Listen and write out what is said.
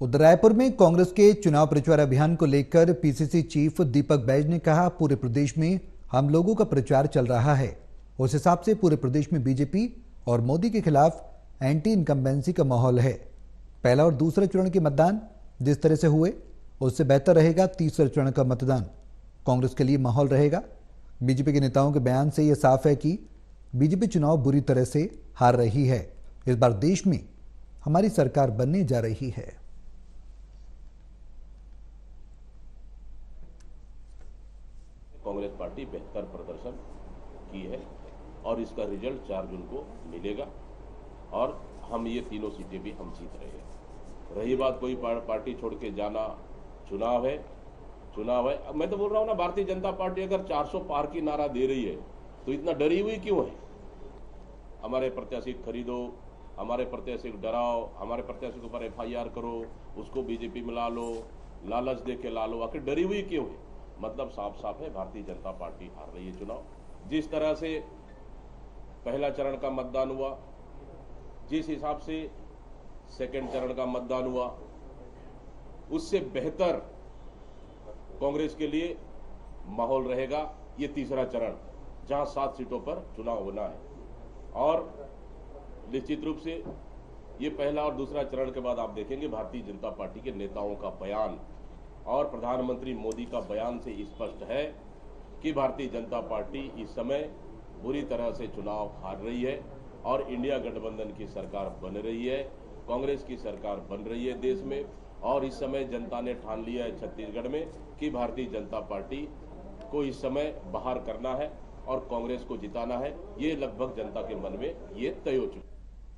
उधर रायपुर में कांग्रेस के चुनाव प्रचार अभियान को लेकर पीसीसी चीफ दीपक बैज ने कहा, पूरे प्रदेश में हम लोगों का प्रचार चल रहा है। उस हिसाब से पूरे प्रदेश में बीजेपी और मोदी के खिलाफ एंटी इनकम्बेंसी का माहौल है। पहला और दूसरे चरण के मतदान जिस तरह से हुए उससे बेहतर रहेगा तीसरे चरण का मतदान कांग्रेस के लिए माहौल रहेगा। बीजेपी के नेताओं के बयान से यह साफ है कि बीजेपी चुनाव बुरी तरह से हार रही है। इस बार देश में हमारी सरकार बनने जा रही है। कांग्रेस पार्टी बेहतर प्रदर्शन की है और इसका रिजल्ट 4 जून को मिलेगा और हम ये तीनों सीटें भी हम जीत रहे हैं। रही बात कोई पार्टी छोड़ के जाना, चुनाव है। मैं तो बोल रहा हूँ ना, भारतीय जनता पार्टी अगर 400 पार की नारा दे रही है तो इतना डरी हुई क्यों है? हमारे प्रत्याशी खरीदो, हमारे प्रत्याशी को डराओ, हमारे प्रत्याशी के ऊपर FIR करो, उसको बीजेपी में ला लो, लालच दे के ला लो, आखिर डरी हुई क्यों है? मतलब साफ साफ है, भारतीय जनता पार्टी हार रही है चुनाव। जिस तरह से पहला चरण का मतदान हुआ, जिस हिसाब से सेकंड चरण का मतदान हुआ, उससे बेहतर कांग्रेस के लिए माहौल रहेगा ये तीसरा चरण, जहां 7 सीटों पर चुनाव होना है। और निश्चित रूप से ये पहला और दूसरा चरण के बाद आप देखेंगे भारतीय जनता पार्टी के नेताओं का बयान और प्रधानमंत्री मोदी का बयान से स्पष्ट है कि भारतीय जनता पार्टी इस समय बुरी तरह से चुनाव हार रही है और इंडिया गठबंधन की सरकार बन रही है, कांग्रेस की सरकार बन रही है देश में। और इस समय जनता ने ठान लिया है छत्तीसगढ़ में कि भारतीय जनता पार्टी को इस समय बाहर करना है और कांग्रेस को जिताना है। ये लगभग जनता के मन में ये तय हो चुका है।